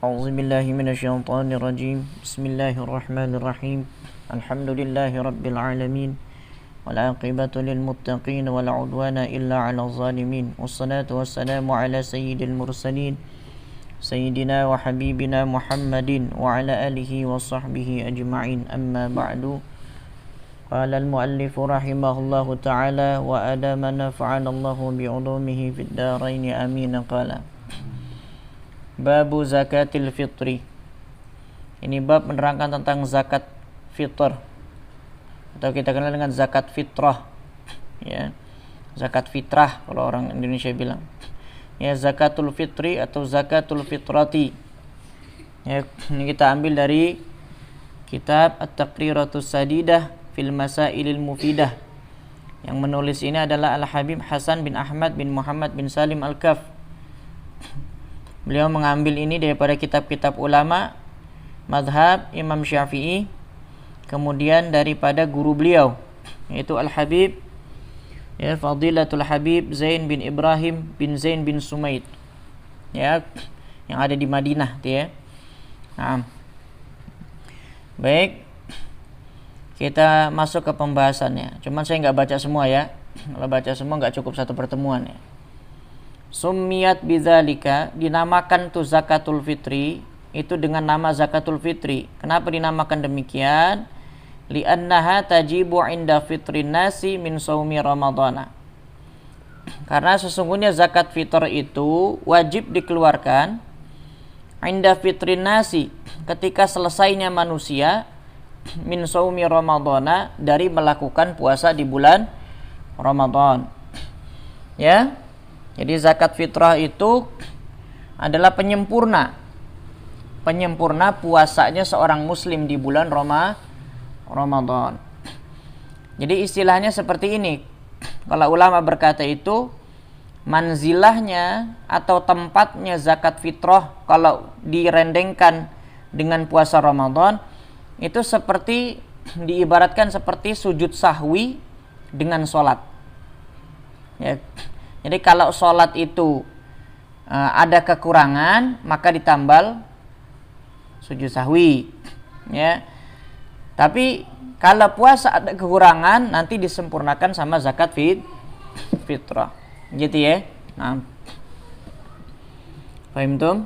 أعوذ بالله من الشيطان الرجيم بسم الله الرحمن الرحيم الحمد لله رب العالمين والعاقبة للمتقين ولا عدوان إلا على الظالمين والصلاة والسلام على سيد المرسلين سيدنا وحبيبنا محمد وعلى آله وصحبه أجمعين أما بعد قال المؤلف رحمه الله تعالى وأدام نفعنا الله بعلومه في الدارين آمين قال Babu zakatil fitri. Ini bab menerangkan tentang zakat fitr atau kita kenal dengan zakat fitrah, ya. Zakat fitrah kalau orang Indonesia bilang. Ya, zakatul fitri atau zakatul fitrati. Ya, ini kita ambil dari kitab At-Taqriratus Sadidah fil Masailil Mufidah. Yang menulis ini adalah Al-Habib Hasan bin Ahmad bin Muhammad bin Salim Al-Kaf. Beliau mengambil ini daripada kitab-kitab ulama mazhab Imam Syafi'i, kemudian daripada guru beliau yaitu Al-Habib, ya, Fadilatul Habib Zain bin Ibrahim bin Zain bin Sumaid, ya, yang ada di Madinah, ya. Nah, baik, kita masuk ke pembahasannya. Cuman saya nggak baca semua, ya. Kalau baca semua nggak cukup satu pertemuan, ya. Summiyat bidzalika, dinamakan tu zakatul fitri itu dengan nama zakatul fitri. Kenapa dinamakan demikian? Li'annaha tajibu 'inda fitrin nasi min shaumi ramadhana. Karena sesungguhnya zakat fitr itu wajib dikeluarkan 'inda fitrin nasi, ketika selesainya manusia min shaumi ramadhana, dari melakukan puasa di bulan Ramadan. Ya. Jadi zakat fitrah itu adalah penyempurna puasanya seorang muslim di bulan Ramadan. Jadi istilahnya seperti ini. Kalau ulama berkata itu, manzilahnya atau tempatnya zakat fitrah kalau direndengkan dengan puasa Ramadan itu seperti diibaratkan seperti sujud sahwi dengan sholat, ya. Jadi kalau sholat itu ada kekurangan, maka ditambal sujud sahwi, ya. Tapi kalau puasa ada kekurangan, nanti disempurnakan sama zakat fitrah, gitu, ya. Nah, paham tuh?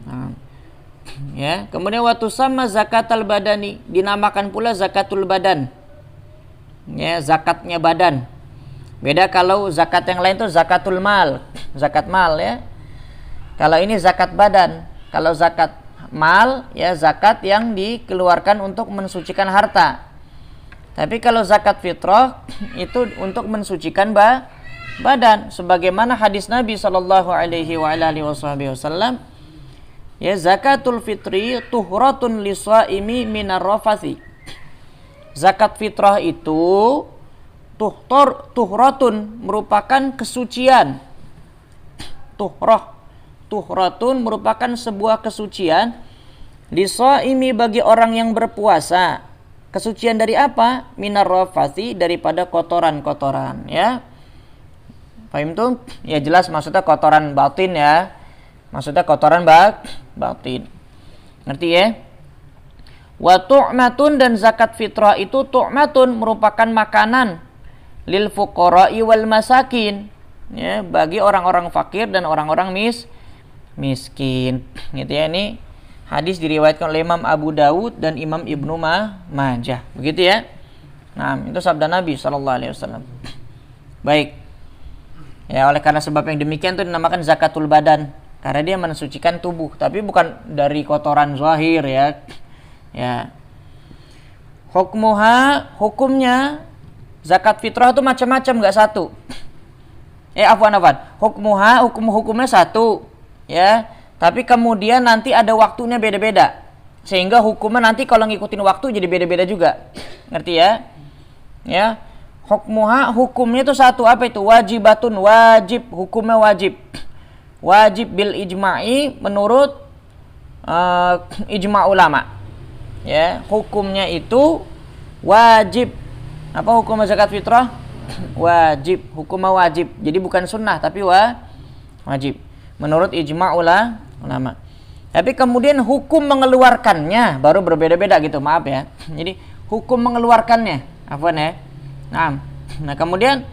Nah, ya. Kemudian waktu sama zakatul badani, dinamakan pula zakatul badan, ya, zakatnya badan. Beda kalau zakat yang lain itu zakatul mal, zakat mal, ya. Kalau ini zakat badan. Kalau zakat mal, ya, zakat yang dikeluarkan untuk mensucikan harta. Tapi kalau zakat fitrah itu untuk mensucikan badan, sebagaimana hadis Nabi sallallahu alaihi wasallam, ya, zakatul fitri tuhratun lisaimi minar rafathi. Zakat fitrah itu tuhratun merupakan kesucian. Tuhratun merupakan sebuah kesucian lisaimi bagi orang yang berpuasa. Kesucian dari apa? Minar rafathi, daripada kotoran-kotoran, ya. Paham tuh? Ya, jelas maksudnya kotoran batin, ya. Maksudnya kotoran batin. Ngerti, ya? Wa tu'matun, dan zakat fitrah itu tu'matun merupakan makanan lil fuqara'i wal masakin, ya, bagi orang-orang fakir dan orang-orang miskin, gitu, ya. Ini hadis diriwayatkan oleh Imam Abu Dawud dan Imam Ibnu Majah, begitu, ya. Nah, itu sabda Nabi sallallahu alaihi wasallam. Baik. Ya, oleh karena sebab yang demikian itu dinamakan zakatul badan, karena dia mensucikan tubuh, tapi bukan dari kotoran zahir, ya. Ya. Hukumnya zakat fitrah itu macam-macam, enggak satu. Hukumnya satu, ya. Tapi kemudian nanti ada waktunya beda-beda. Sehingga hukumnya nanti kalau ngikutin waktu jadi beda-beda juga. Ngerti, ya? Ya. Hukumnya itu satu, apa itu? Wajibatun, wajib, hukumnya wajib. Wajib bil ijma'i menurut ijma' ulama. Ya, hukumnya itu wajib. Apa hukum zakat fitrah? Wajib, hukumnya wajib. Jadi bukan sunnah tapi wajib menurut ijma' ulama. Tapi kemudian hukum mengeluarkannya baru berbeda-beda gitu, maaf ya. Jadi hukum mengeluarkannya, afwan ya. Nah kemudian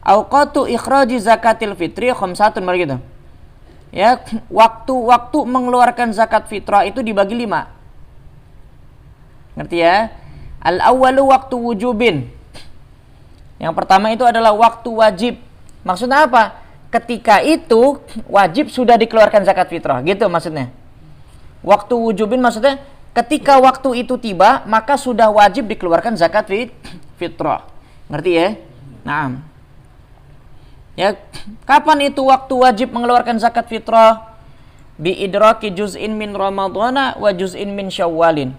auqatu ikhraji zakatil fitri khamsatun begitu. Ya, waktu mengeluarkan zakat fitrah itu dibagi 5. Ngerti ya? Al-awwalu waktu wujubin. Yang pertama itu adalah waktu wajib. Maksudnya apa? Ketika itu wajib sudah dikeluarkan zakat fitrah, gitu maksudnya. Waktu wujubin maksudnya ketika waktu itu tiba, maka sudah wajib dikeluarkan zakat fitrah. Ngerti ya? Nah. Ya, kapan itu waktu wajib mengeluarkan zakat fitrah? Bi idraki juz'in min ramadhana wa juz'in min syawalin.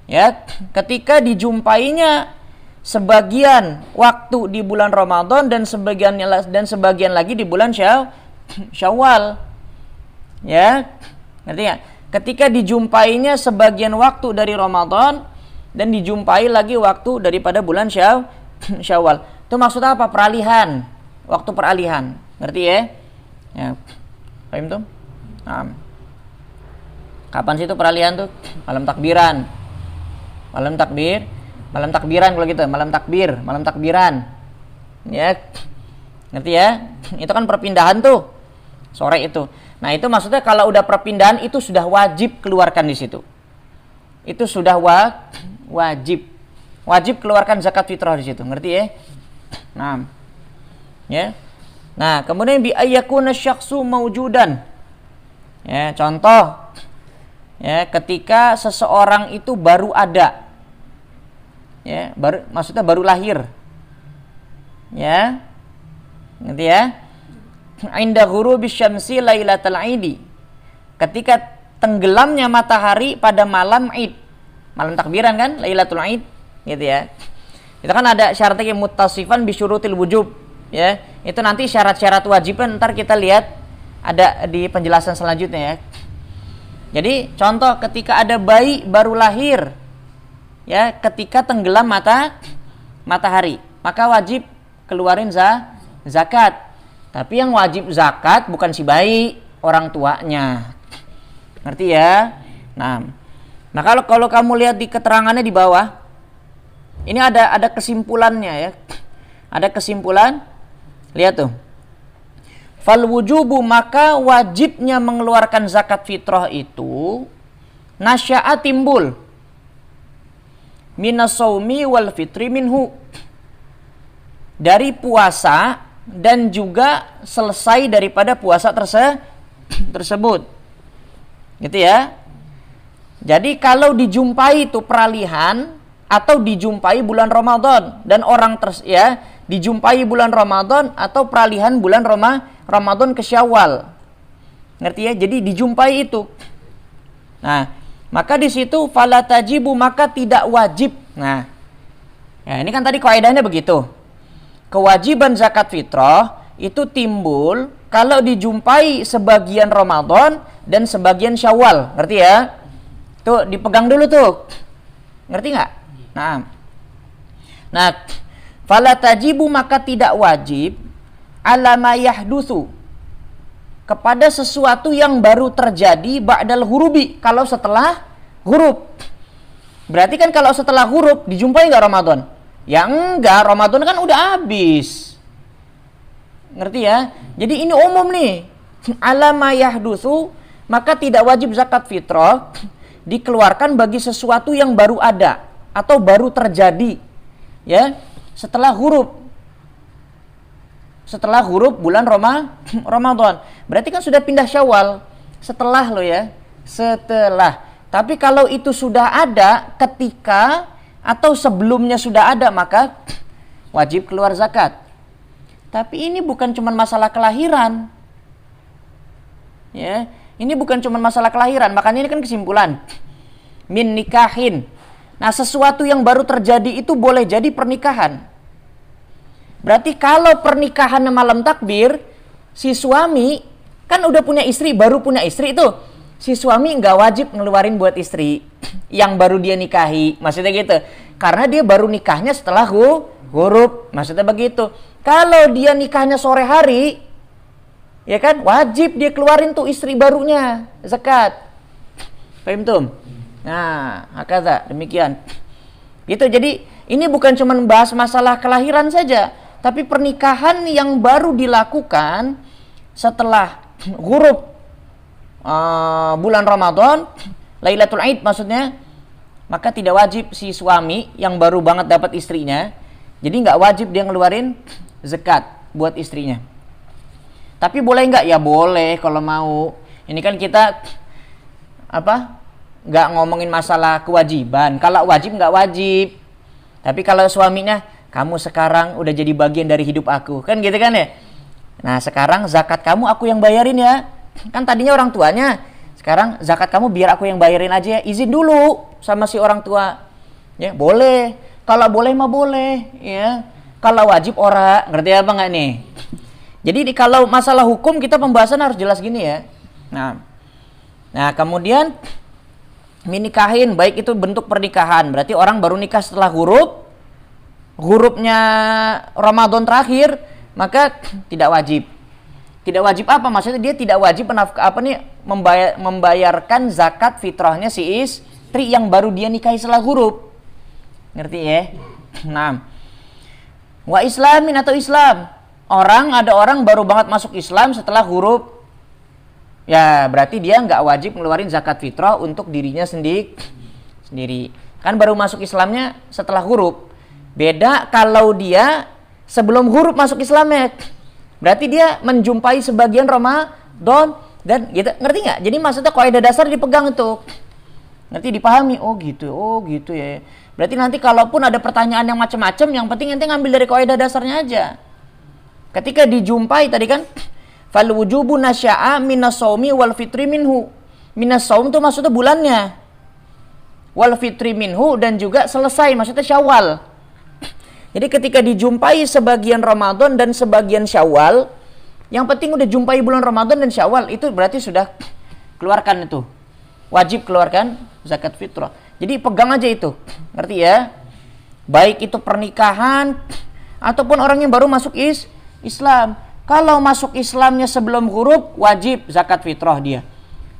Ya, ketika dijumpainya sebagian waktu di bulan Ramadan dan sebagian lagi di bulan Syawal. Ya, ngerti ya? Ketika dijumpainya sebagian waktu dari Ramadan dan dijumpai lagi waktu daripada bulan Syawal. Itu maksudnya apa? Peralihan. Waktu peralihan. Ngerti ya? Ya. Paham tuh? Nah. Kapan sih itu peralihan tuh? Malam takbiran. Malam takbiran kalau gitu, malam takbiran. Ya. Ngerti ya? Itu kan perpindahan tuh. Sore itu. Nah, itu maksudnya kalau udah perpindahan itu sudah wajib keluarkan di situ. Itu sudah wajib. Wajib keluarkan zakat fitrah di situ. Ngerti ya? Nah. Ya. Nah, kemudian bi ayyakuna syakhsu maujudan. Ya, contoh. Ya, ketika seseorang itu baru ada. Ya, maksudnya baru lahir. Ya. Ngerti ya? Inda ghurubis syamsi lailatal Aidi. Ketika tenggelamnya matahari pada malam Id. Malam takbiran kan? Lailatul Aid, gitu ya. Itu kan ada syaratnya muttasifan bi syurutil wujub. Ya, itu nanti syarat-syarat wajibnya ntar kita lihat ada di penjelasan selanjutnya ya. Jadi contoh ketika ada bayi baru lahir, ya, ketika tenggelam matahari, maka wajib keluarin zakat. Tapi yang wajib zakat bukan si bayi, orang tuanya. Ngerti ya? Nah kalau kamu lihat di keterangannya di bawah, ini ada kesimpulannya ya. Ada kesimpulan. Lihat tuh. Fal wujubu, maka wajibnya mengeluarkan zakat fitrah itu nasya'a timbul minas shaumi wal fitri minhu, dari puasa dan juga selesai daripada puasa tersebut. Gitu ya. Jadi kalau dijumpai itu peralihan atau dijumpai bulan Ramadan dan orang dijumpai bulan Ramadan atau peralihan bulan Ramadan ke Syawal. Ngerti ya? Jadi dijumpai itu. Nah, maka di situ fala tajibu, maka tidak wajib. Nah, ya ini kan tadi kaidahnya begitu. Kewajiban zakat fitrah itu timbul kalau dijumpai sebagian Ramadan dan sebagian Syawal. Ngerti ya? Tuh dipegang dulu tuh. Ngerti nggak? Nah, fala tajibu, maka tidak wajib ala ma yahdutsu, kepada sesuatu yang baru terjadi ba'dal hurubi, kalau setelah huruf. Berarti kan kalau setelah huruf dijumpai nggak Ramadan? Ya enggak, Ramadan kan udah habis. Ngerti ya? Jadi ini umum nih. Ala ma yahdutsu, maka tidak wajib zakat fitrah dikeluarkan bagi sesuatu yang baru ada atau baru terjadi. Ya, setelah huruf bulan Ramadan. Berarti kan sudah pindah Syawal. Setelah lo ya. Setelah. Tapi kalau itu sudah ada ketika atau sebelumnya sudah ada, maka wajib keluar zakat. Tapi ini bukan cuma masalah kelahiran. Ya, ini bukan cuma masalah kelahiran, makanya ini kan kesimpulan. Min nikahin. Nah, sesuatu yang baru terjadi itu boleh jadi pernikahan. Berarti kalau pernikahan malam takbir, si suami kan udah punya istri, baru punya istri itu, si suami nggak wajib ngeluarin buat istri yang baru dia nikahi, maksudnya gitu. Karena dia baru nikahnya setelah huruf, maksudnya begitu. Kalau dia nikahnya sore hari, ya kan wajib dia keluarin tuh istri barunya zakat. Paham tum? Nah, hakadha, demikian. Gitu. Jadi ini bukan cuma bahas masalah kelahiran saja, tapi pernikahan yang baru dilakukan setelah ghurub bulan Ramadan, Lailatul Aid maksudnya, maka tidak wajib si suami yang baru banget dapat istrinya, jadi nggak wajib dia ngeluarin zakat buat istrinya. Tapi boleh nggak? Ya boleh kalau mau. Ini kan kita nggak ngomongin masalah kewajiban. Kalau wajib nggak wajib. Tapi kalau suaminya, kamu sekarang udah jadi bagian dari hidup aku, kan gitu kan ya. Nah sekarang zakat kamu aku yang bayarin ya. Kan tadinya orang tuanya, sekarang zakat kamu biar aku yang bayarin aja ya. Izin dulu sama si orang tua. Ya boleh. Kalau boleh mah boleh. Ya. Kalau wajib ora. Ngerti apa nggak nih? Jadi kalau masalah hukum kita pembahasan harus jelas gini ya. Nah kemudian menikahin, baik itu bentuk pernikahan, berarti orang baru nikah setelah hurufnya Ramadan terakhir, maka tidak wajib. Tidak wajib apa? Maksudnya dia tidak wajib membayarkan zakat fitrahnya si istri yang baru dia nikahi setelah huruf. Ngerti ya? Nah, wa islamin atau Islam. Ada orang baru banget masuk Islam setelah huruf. Ya, berarti dia nggak wajib ngeluarin zakat fitrah untuk dirinya sendiri. Kan baru masuk Islamnya setelah huruf. Beda kalau dia sebelum huruf masuk Islamnya. Berarti dia menjumpai sebagian Ramadan dan gitu. Ngerti nggak? Jadi maksudnya kaidah dasar dipegang itu. Ngerti, dipahami. Oh gitu ya. Berarti nanti kalaupun ada pertanyaan yang macam-macam, yang penting nanti ngambil dari kaidah dasarnya aja. Ketika dijumpai tadi kan, fal wujubu nasya'a minas shaumi wal fitri minhu. Minas shaum itu maksudnya bulannya. Wal fitri minhu, dan juga selesai maksudnya Syawal. Jadi ketika dijumpai sebagian Ramadan dan sebagian Syawal, yang penting udah jumpai bulan Ramadan dan Syawal, itu berarti sudah keluarkan itu. Wajib keluarkan zakat fitrah. Jadi pegang aja itu. Ngerti ya? Baik itu pernikahan ataupun orang yang baru masuk Islam. Kalau masuk Islamnya sebelum huruf, wajib zakat fitrah dia.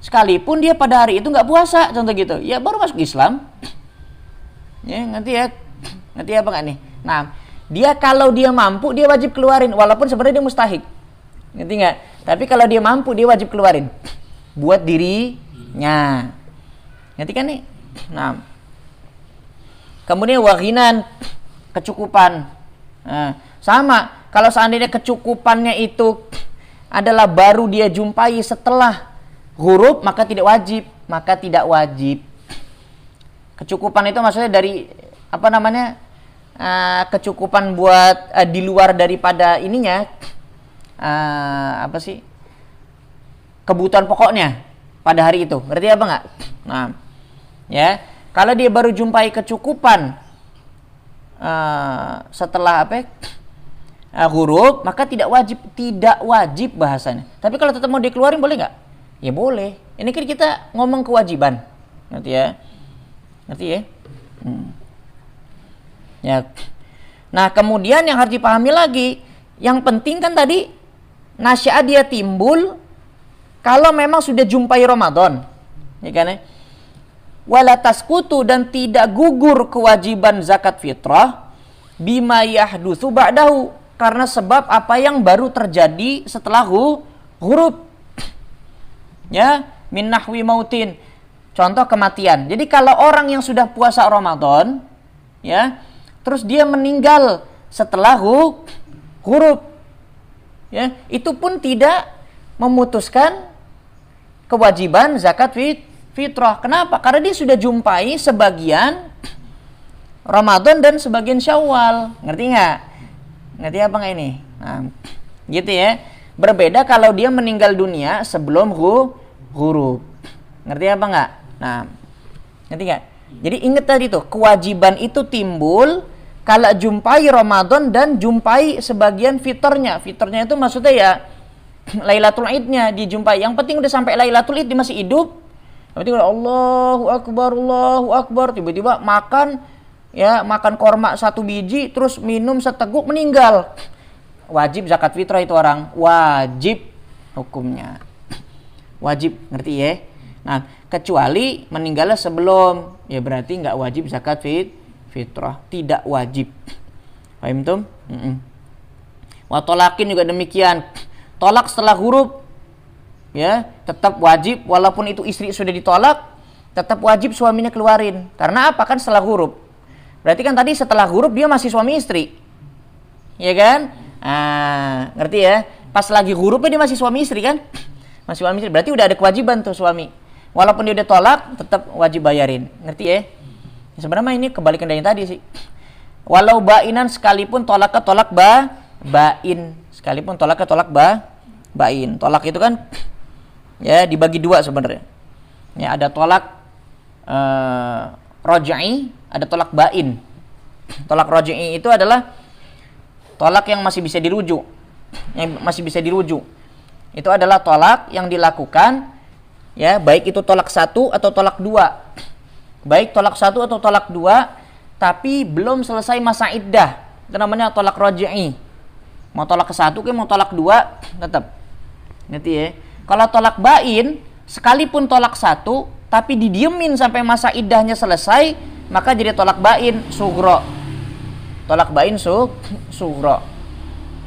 Sekalipun dia pada hari itu nggak puasa, contoh gitu. Ya baru masuk Islam. Ya, ngerti apa nggak nih? Nah, dia kalau dia mampu, dia wajib keluarin. Walaupun sebenarnya dia mustahik. Ngerti nggak? Tapi kalau dia mampu, dia wajib keluarin. Buat dirinya. Ngerti kan nih? Nah. Kemudian waghinan, kecukupan. Nah, sama. Kalau seandainya kecukupannya itu adalah baru dia jumpai setelah huruf, maka tidak wajib. Kecukupan itu maksudnya dari kecukupan buat di luar daripada ininya, kebutuhan pokoknya pada hari itu. Ngerti apa nggak? Nah, ya, kalau dia baru jumpai kecukupan setelah huruf, maka tidak wajib bahasanya. Tapi kalau tetap mau dikeluarin boleh nggak? Ya boleh. Ini kan kita ngomong kewajiban. Ngerti ya? Ya. Nah, kemudian yang harus dipahami lagi, yang penting kan tadi nasya dia timbul kalau memang sudah jumpai Ramadan. Ya kan? Wala tasqutu, dan tidak gugur kewajiban zakat fitrah bima yahdutsu ba'dahu, karena sebab apa yang baru terjadi setelah huruf. Ya, min nahwi mautin. Contoh kematian. Jadi kalau orang yang sudah puasa Ramadan, ya, terus dia meninggal setelah huruf, ya, itu pun tidak memutuskan kewajiban zakat fitrah. Kenapa? Karena dia sudah jumpai sebagian Ramadan dan sebagian Syawal. Ngerti nggak? Ngerti apa nggak ini? Nah, gitu ya. Berbeda kalau dia meninggal dunia sebelum huruf. Ngerti apa nggak? Nah, ngerti nggak? Jadi ingat tadi tuh, kewajiban itu timbul kalau jumpai Ramadan dan jumpai sebagian fitrnya. Fitrnya itu maksudnya ya Lailatul Idnya dijumpai. Yang penting udah sampai Lailatul Id dia masih hidup. Yang penting udah Allahu Akbar, tiba-tiba makan korma 1 biji, terus minum seteguk, meninggal. Wajib zakat fitrah itu orang. Wajib hukumnya. Wajib, ngerti ya? Nah, kecuali meninggalnya sebelum, ya berarti nggak wajib zakat fitrah, tidak wajib. Paham tuh? Wa tolakin juga demikian, tolak setelah huruf, ya tetap wajib, walaupun itu istri sudah ditolak, tetap wajib suaminya keluarin. Karena apa? Kan setelah huruf. Berarti kan tadi setelah huruf dia masih suami istri, ya kan? Ngerti ya? Pas lagi hurufnya dia masih suami istri kan? Masih suami istri. Berarti udah ada kewajiban tuh suami. Walaupun dia udah tolak, tetap wajib bayarin. Ngerti ya? Sebenarnya ini kebalikan dari yang tadi sih. Walau bainan, sekalipun tolak bain. Sekalipun tolak bain. Tolak itu kan ya dibagi dua sebenarnya. Ya, ada tolak rojai, ada tolak bain. Tolak rojai itu adalah tolak yang masih bisa dirujuk. Itu adalah tolak yang dilakukan, ya, baik itu tolak 1 atau tolak 2. Baik tolak 1 atau tolak 2, tapi belum selesai masa iddah. Itu namanya tolak rojai. Mau tolak ke 1 mau tolak 2 tetap. Ngerti ya? Kalau tolak bain, sekalipun tolak 1 tapi didiemin sampai masa iddahnya selesai, maka jadi tolak bain sugro. Tolak bain sugro.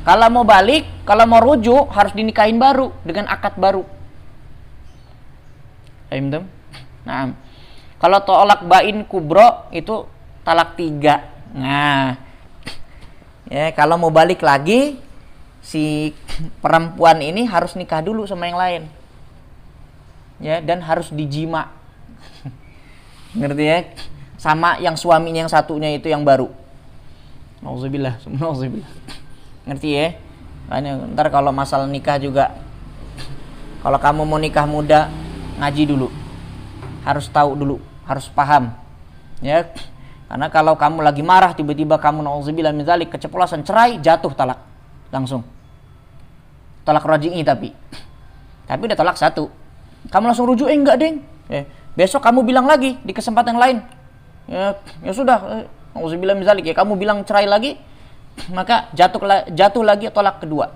Kalau mau balik, kalau mau rujuk harus dinikahin baru dengan akad baru. Paham? Nah, kalau tolak bain kubro itu talak 3. Nah, ya kalau mau balik lagi, si perempuan ini harus nikah dulu sama yang lain, ya, dan harus dijima. Ngerti ya? Sama yang suaminya yang satunya itu yang baru. Nauzubillah. Ngerti ya? Ntar kalau masalah nikah juga, kalau kamu mau nikah muda, ngaji dulu, harus tahu dulu, harus paham, ya. Karena kalau kamu lagi marah, tiba-tiba kamu nauzubillah min dzalik keceplosan cerai, jatuh talak langsung. Talak raj'i tapi udah talak 1. Kamu langsung rujuk, enggak, Deng. Besok kamu bilang lagi di kesempatan yang lain. Ya sudah, nauzubillah min dzalik, ya kamu bilang cerai lagi, maka jatuh lagi tolak kedua.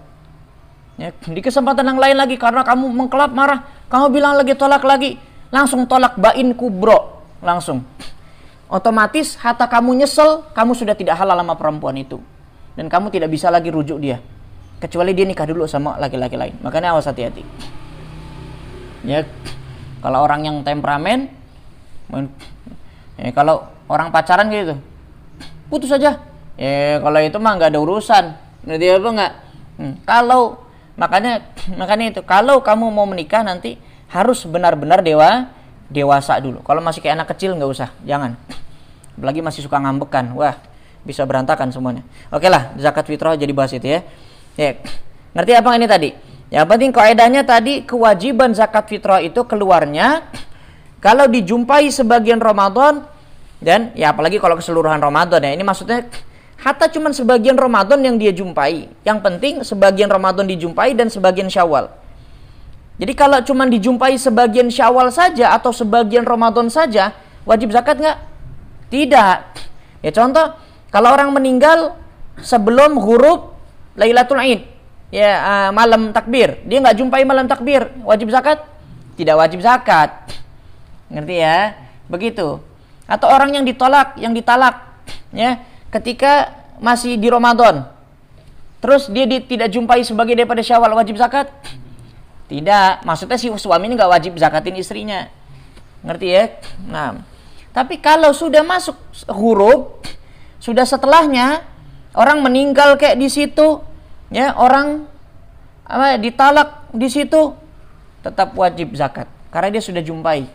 Ya, di kesempatan yang lain lagi karena kamu mengkelap marah, kamu bilang lagi tolak lagi, langsung tolak bain kubro, langsung. Otomatis hatta kamu nyesel, kamu sudah tidak halal sama perempuan itu, dan kamu tidak bisa lagi rujuk dia, kecuali dia nikah dulu sama laki-laki lain. Makanya awas, hati-hati. Ya, kalau orang yang temperamen, ya, kalau orang pacaran gitu, putus aja. Ya kalau itu mah nggak ada urusan, ngerti apa nggak? Makanya itu kalau kamu mau menikah nanti harus benar-benar dewasa dulu. Kalau masih kayak anak kecil nggak usah, jangan. Apalagi masih suka ngambekan, wah bisa berantakan semuanya. Oke lah, zakat fitrah jadi bahas itu ya. Ya, ngerti apa ini tadi? Ya penting kaidahnya tadi, kewajiban zakat fitrah itu keluarnya kalau dijumpai sebagian Ramadan, dan ya apalagi kalau keseluruhan Ramadan ya. Ini maksudnya hatta cuman sebagian Ramadan yang dia jumpai. Yang penting sebagian Ramadan dijumpai dan sebagian Syawal. Jadi kalau cuman dijumpai sebagian Syawal saja atau sebagian Ramadan saja, wajib zakat nggak? Tidak. Ya contoh, kalau orang meninggal sebelum huruf Lailatul Id, ya malam takbir, dia nggak jumpai malam takbir, wajib zakat? Tidak wajib zakat. Ngerti ya? Begitu. Atau orang yang ditalak, ya, ketika masih di Ramadan, terus dia tidak jumpai sebagai daripada Syawal, wajib zakat? Tidak. Maksudnya si suami ini nggak wajib zakatin istrinya. Ngerti ya? Nah, tapi kalau sudah masuk huruf, sudah setelahnya orang meninggal kayak di situ, ya, orang ditalak di situ, tetap wajib zakat karena dia sudah jumpai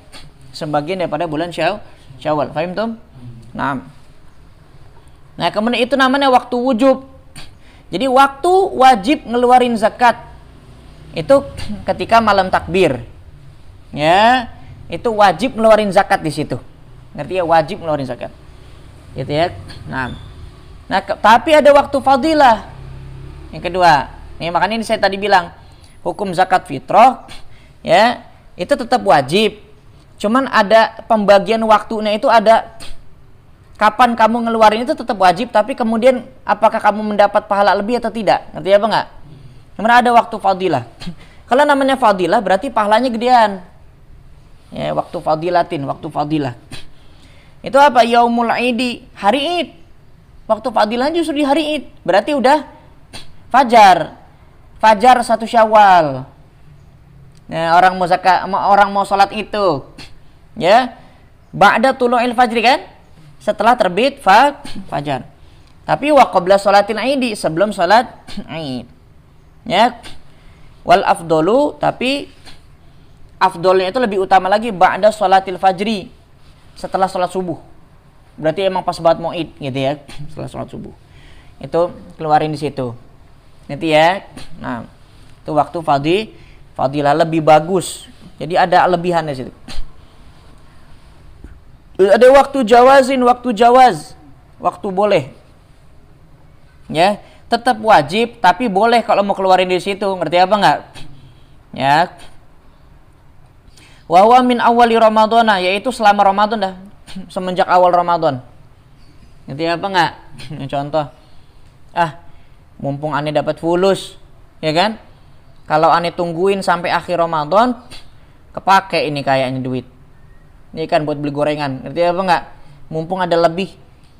sebagian daripada bulan Syawal. Fahim tuh? Nah, kemudian itu namanya waktu wujub. Jadi waktu wajib ngeluarin zakat itu ketika malam takbir. Ya, itu wajib ngeluarin zakat di situ. Ngerti ya? Wajib ngeluarin zakat. Gitu ya. Nah, tapi ada waktu fadilah. Yang kedua, nih makanya ini saya tadi bilang hukum zakat fitrah, ya, itu tetap wajib. Cuman ada pembagian waktunya, itu ada kapan kamu ngeluarin itu tetap wajib, tapi kemudian apakah kamu mendapat pahala lebih atau tidak? Ngerti apa enggak? Kemudian ada waktu fadilah. Kalau namanya fadilah berarti pahalanya gedean. Ya, waktu fadilatin, waktu fadilah. Itu apa? Yaumul Idi, hari Id. Waktu fadilah justru di hari Id. Berarti udah fajar. Fajar 1 Syawal. Nah, orang mau salat itu. Ya. Ba'da tulu'il fajri kan? Setelah terbit fajar. Tapi wa qabla sholatil Idi, sebelum salat Id. Ya. Wal afdalu, tapi afdolnya itu lebih utama lagi ba'da sholatil fajri, setelah sholat subuh. Berarti emang pas banget mau Id gitu ya, setelah sholat subuh. Itu keluarin di situ. Nanti ya. Nah, itu waktu fadilah lebih bagus. Jadi ada lebihan di situ. Ada waktu jawazin, waktu jawaz, waktu boleh. Ya, tetap wajib tapi boleh kalau mau keluarin di situ. Ngerti apa enggak? Ya. Wa huwa min awali Ramadhana, yaitu selama Ramadan dah. Semenjak awal Ramadan. Ngerti apa enggak? Contoh. Mumpung ane dapat fulus, ya kan? Kalau ane tungguin sampai akhir Ramadan, kepake ini kayaknya duit. Ini kan buat beli gorengan. Ngerti apa enggak? Mumpung ada lebih,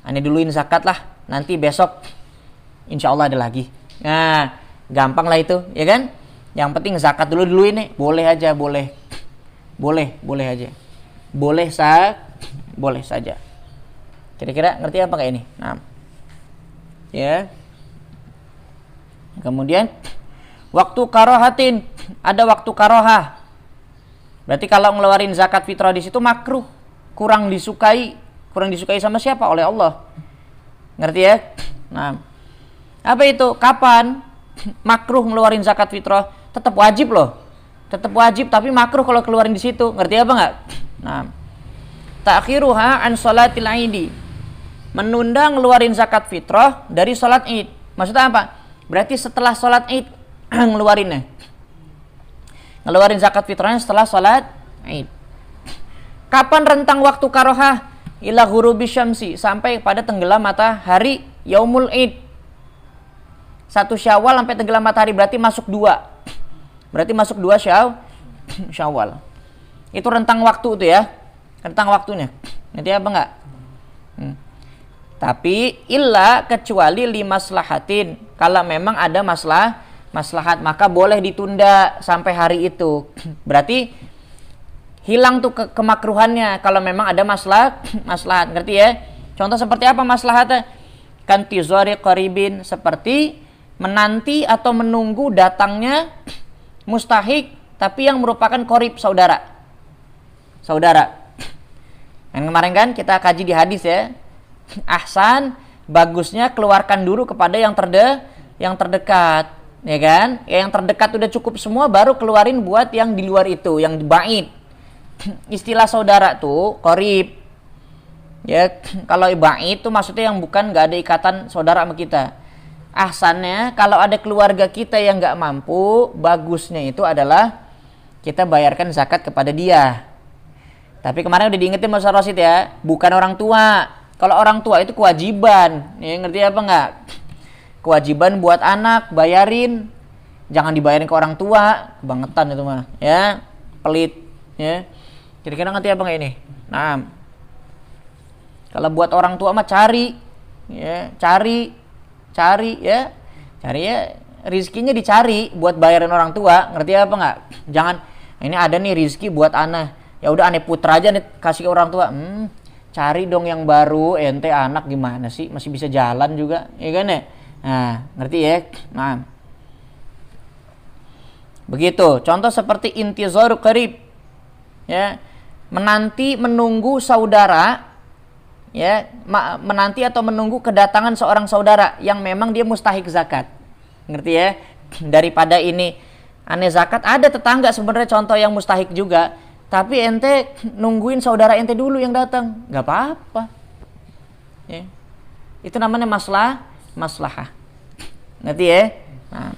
ane duluin zakat lah. Nanti besok insya Allah ada lagi. Nah, gampang lah itu, ya kan? Yang penting zakat dulu ini. Boleh aja, boleh. Boleh aja. Boleh saja. Kira-kira ngerti apa kayak ini? Nah. Ya. Kemudian waktu karohatin, ada waktu karohah. Berarti kalau ngeluarin zakat fitrah di situ makruh, kurang disukai sama siapa? Oleh Allah. Ngerti ya? Nah, apa itu? Kapan makruh ngeluarin zakat fitrah? Tetap wajib loh. Tetap wajib tapi makruh kalau keluarin di situ. Ngerti apa enggak? Nah, ta'khiruha an sholatil Idi. Menunda ngeluarin zakat fitrah dari salat Id. Maksudnya apa? Berarti setelah salat Id ngeluarinnya. Ngeluarin zakat fitrahnya setelah salat Id. Kapan rentang waktu karohah? Ila ghurubi syamsi, sampai pada tenggelam matahari yaumul Id. 1 Syawal sampai tenggelam matahari, berarti masuk 2. Berarti masuk 2 Syawal. Itu rentang waktu itu ya. Rentang waktunya. Nanti apa enggak? Tapi illa kecuali limaslahatin. Kalau memang ada maslahat, maka boleh ditunda sampai hari itu. Berarti hilang tuh kemakruhannya kalau memang ada maslahat. Ngerti ya? Contoh seperti apa maslahatnya? Kantizari qaribin, seperti menanti atau menunggu datangnya mustahik tapi yang merupakan qarib, saudara. Yang kemarin kan kita kaji di hadis ya. Ahsan, bagusnya keluarkan dulu kepada yang terdekat, ya kan? Yang terdekat udah cukup semua, baru keluarin buat yang di luar itu, yang ba'id. Istilah saudara tuh qarib. Ya, kalau ba'id itu maksudnya yang bukan enggak ada ikatan saudara sama kita. Ahsannya kalau ada keluarga kita yang enggak mampu, bagusnya itu adalah kita bayarkan zakat kepada dia. Tapi kemarin udah diingetin Mas Rosid ya, bukan orang tua. Kalau orang tua itu kewajiban, ya ngerti apa enggak? Kewajiban buat anak, bayarin. Jangan dibayarin ke orang tua, kebangetan itu mah, ya. Pelit, ya. Kira-kira ngerti apa enggak ini? Nah, kalau buat orang tua mah cari ya, rizkinya dicari buat bayarin orang tua, ngerti apa enggak? Jangan ini ada nih rizki buat anak, ya udah ane putra aja nih kasih ke orang tua. Cari dong yang baru, ente anak gimana sih? Masih bisa jalan juga, ya kan ya? Nah, ngerti ya? Nah, begitu. Contoh seperti intizar qarib, ya, menanti menunggu saudara, ya, menanti atau menunggu kedatangan seorang saudara yang memang dia mustahik zakat, ngerti ya? Daripada ini aneh zakat, ada tetangga sebenarnya contoh yang mustahik juga. Tapi ente nungguin saudara ente dulu yang datang, nggak apa-apa. Ya. Itu namanya maslahah. Ngerti ya? Nah,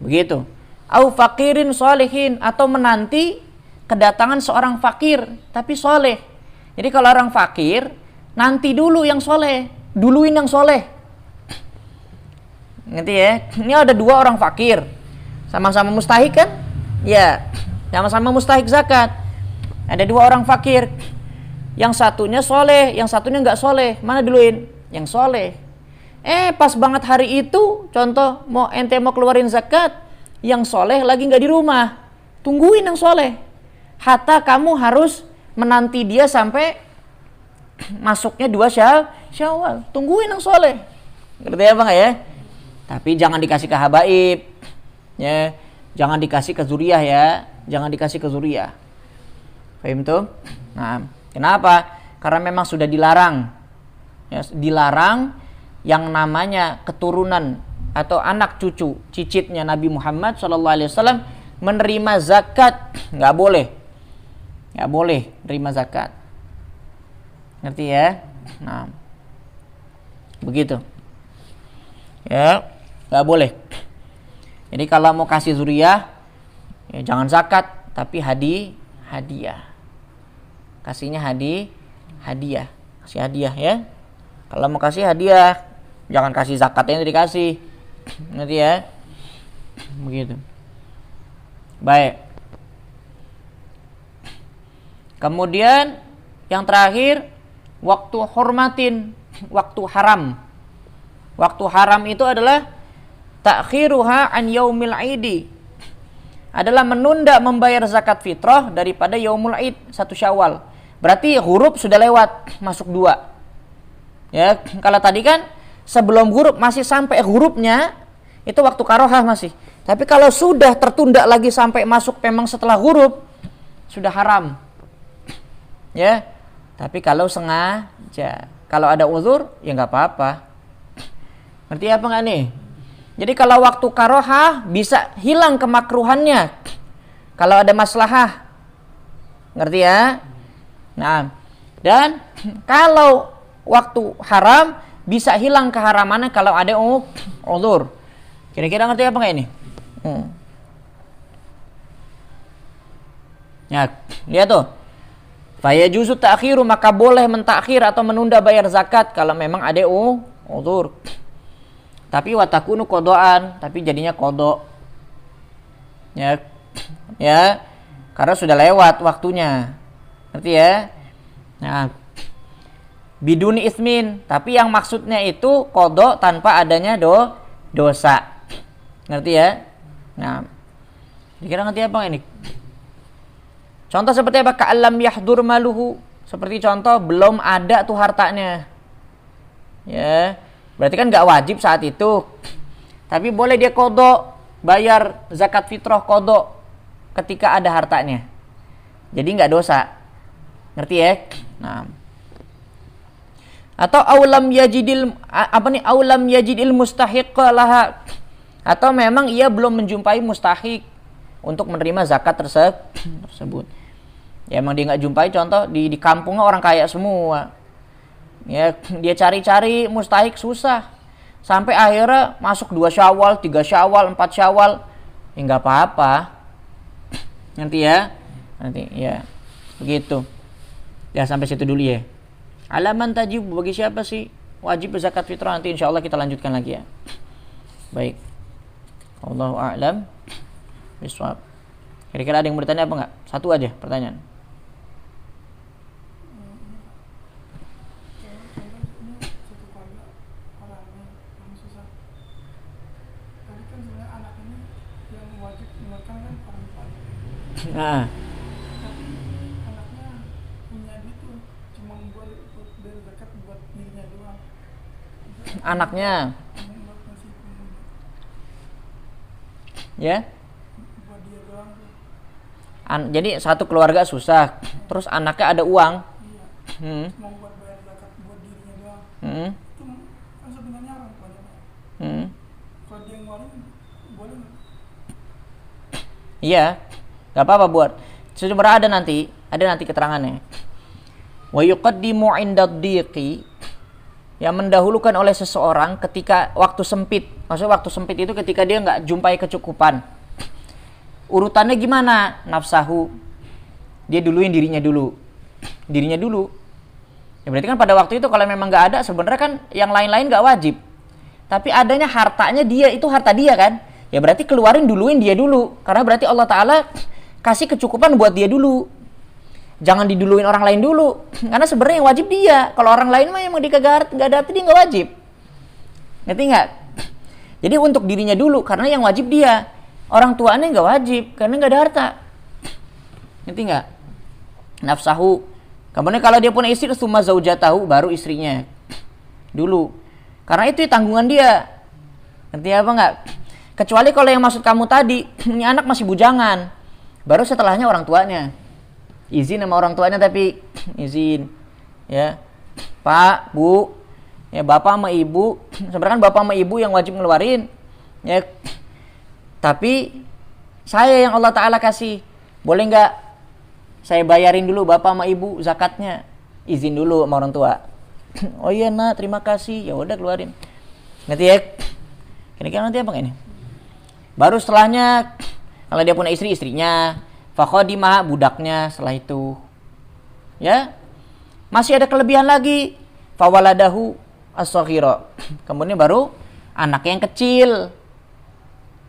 begitu. Au fakirin sholihin, atau menanti kedatangan seorang fakir tapi soleh. Jadi kalau orang fakir, nanti dulu yang soleh, duluin yang soleh. Ngerti ya? Ini ada 2 orang fakir, sama-sama mustahik kan? Ya. Sama-sama mustahik zakat. Ada 2 orang fakir. Yang satunya soleh, yang satunya nggak soleh. Mana duluin? Yang soleh. Pas banget hari itu, contoh ente mau keluarin zakat, yang soleh lagi nggak di rumah. Tungguin yang soleh. Hatta kamu harus menanti dia sampai masuknya 2 Syawal. Tungguin yang soleh. Ngerti apa nggak ya? Tapi jangan dikasih ke habaib. Ya, jangan dikasih ke zuriyah ya. Jangan dikasih ke zuriyah. Paham tuh? Nah, kenapa? Karena memang sudah dilarang. Ya, dilarang yang namanya keturunan atau anak cucu cicitnya Nabi Muhammad SAW menerima zakat. Nggak boleh terima zakat. Ngerti ya? Nah, begitu ya, nggak boleh. Jadi kalau mau kasih zuriyah ya jangan zakat, tapi hadiah. Kasihnya hadiah. Kasih hadiah ya. Kalau mau kasih hadiah, jangan kasih zakatnya dikasih. Ngerti ya? Begitu. Baik. Kemudian yang terakhir, waktu hormatin, waktu haram. Waktu haram itu adalah ta'khiruha an yaumil aidi. Adalah menunda membayar zakat fitrah daripada yaumul aid, 1 Syawal. Berarti huruf sudah lewat, masuk 2. Ya, kalau tadi kan sebelum huruf masih sampai hurufnya, itu waktu karohah masih. Tapi kalau sudah tertunda lagi sampai masuk memang setelah huruf, sudah haram. Ya, tapi kalau sengaja, kalau ada uzur ya nggak apa-apa. Ngerti apa nggak nih? Jadi kalau waktu karohah bisa hilang kemakruhannya kalau ada maslahah. Ngerti ya? Nah, dan kalau waktu haram bisa hilang keharamannya kalau ada uzur. Kira-kira ngerti apa nggak ini? Ya, lihat tuh. Fayajuzu ta'khiru, maka boleh mentakhir atau menunda bayar zakat kalau memang ada uzur. Tapi watakunu kodoan, tapi jadinya kodok. Ya, karena sudah lewat waktunya. Ngerti ya? Nah, biduni ismin, tapi yang maksudnya itu kodok tanpa adanya dosa. Ngerti ya? Nah, kira-kira ngerti apa ini? Contoh seperti apa? Ka'alam yahdur maluhu. Seperti contoh belum ada tuh hartanya. Ya, berarti kan nggak wajib saat itu. Tapi boleh dia kodok, bayar zakat fitrah kodok ketika ada hartanya. Jadi nggak dosa. Ngerti ya? Nah. Atau aulam yajidil mustahiq laha. Atau memang ia belum menjumpai mustahiq untuk menerima zakat tersebut. Ya emang dia nggak jumpai, contoh di kampungnya orang kaya semua. Ya, dia cari-cari mustahik susah. Sampai akhirnya masuk 2 Syawal, 3 Syawal, 4 Syawal. Ya nggak apa-apa. Nanti ya. Nanti ya. Begitu. Ya sampai situ dulu ya. Alaman tajib, bagi siapa sih wajib zakat fitrah? Nanti insya Allah kita lanjutkan lagi ya. Baik. Allahu a'lam bishawab. Kira-kira ada yang bertanya apa enggak? Satu aja pertanyaan. Nah, tapi anaknya punya duit tuh cuma buat bayar zakat buat dirinya doang. Anaknya ya? Buat dia doang tuh. Jadi satu keluarga susah, terus anaknya ada uang. Iya. Cuma buat bayar zakat buat dirinya doang. Itu kan sebenarnya orang tuanya. Kalau dia ngeluarin boleh nggak? Iya. Gak apa-apa buat. Sebenarnya ada nanti keterangannya. Wa yuqaddimu 'inda ad-dhiqi, yang mendahulukan oleh seseorang ketika waktu sempit. Maksudnya waktu sempit itu ketika dia enggak jumpai kecukupan. Urutannya gimana? Nafsahu. Dia duluin dirinya dulu. Ya berarti kan pada waktu itu kalau memang enggak ada, sebenarnya kan yang lain-lain enggak wajib. Tapi adanya hartanya dia, itu harta dia kan? Ya berarti duluin dia dulu. Karena berarti Allah Ta'ala kasih kecukupan buat dia dulu. jangan diduluin orang lain dulu. Karena sebenarnya yang wajib dia. Kalau orang lain mah emang dia nggak ada arti, dia nggak wajib. Ngerti nggak? Jadi untuk dirinya dulu, karena yang wajib dia. Orang tuanya nggak wajib, karena nggak ada harta. Ngerti nggak? Nafsahu. Kemudian kalau dia punya istri, summa zaujatahu, baru istrinya. Dulu. Karena itu tanggungan dia. Ngerti apa nggak? Kecuali kalau yang maksud kamu tadi, ini anak masih bujangan. Baru setelahnya orang tuanya. Izin sama orang tuanya tapi izin. Ya. Pak, Bu, ya bapak sama ibu. Sebenarnya kan bapak sama ibu yang wajib ngeluarin. Ya. Tapi saya yang Allah Ta'ala kasih. Boleh nggak saya bayarin dulu bapak sama ibu zakatnya? Izin dulu sama orang tua. Oh iya nak, terima kasih. Ya udah keluarin. Ngerti ya? Kira-kira nanti apa ini? Baru setelahnya kalau dia punya istri, istrinya. Fakhodimah, budaknya setelah itu. Ya. Masih ada kelebihan lagi. Fawaladahu as-saghira. Kemudian baru anaknya yang kecil.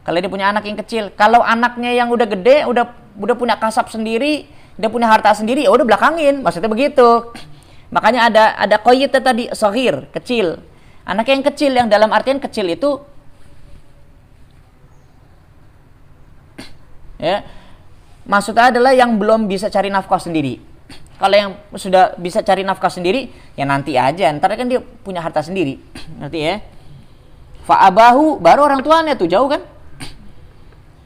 Kalau dia punya anak yang kecil. Kalau anaknya yang udah gede, udah punya kasab sendiri, udah punya harta sendiri, ya udah belakangin. Maksudnya begitu. Makanya ada qayyid tadi, saghir, kecil. Anak yang kecil, yang dalam artian kecil itu ya, maksudnya adalah yang belum bisa cari nafkah sendiri. Kalau yang sudah bisa cari nafkah sendiri, ya nanti aja. Ntar kan dia punya harta sendiri. Ngerti ya? Fa'abahu, baru orang tuanya tuh, jauh kan?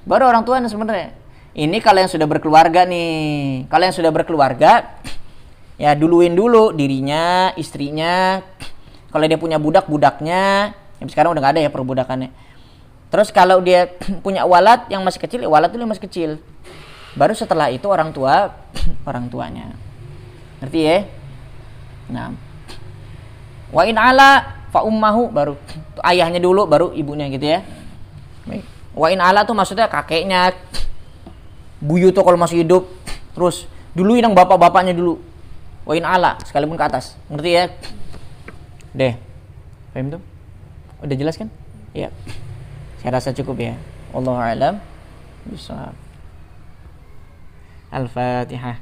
Baru orang tuanya sebenarnya. Ini kalau yang sudah berkeluarga nih. Kalau yang sudah berkeluarga, ya duluin dulu dirinya, istrinya. Kalau dia punya budak, budaknya. Ya, sekarang udah gak ada ya perbudakannya. Terus kalau dia punya walad yang masih kecil, ya walad dulu yang masih kecil. Baru setelah itu orang tuanya. Ngerti ya? Nah. Wa in ala fa ummahu, baru ayahnya dulu baru ibunya gitu ya. Baik. Wa in ala tuh maksudnya kakeknya. Buyut tuh kalau masih hidup. Terus dulu yang bapak-bapaknya dulu. Wa in ala sekalipun ke atas. Ngerti ya? Deh. Paham tuh? Udah jelas kan? Iya. Saya rasa cukup ya. Wallahu a'lam. Bisa. Al-Fatihah.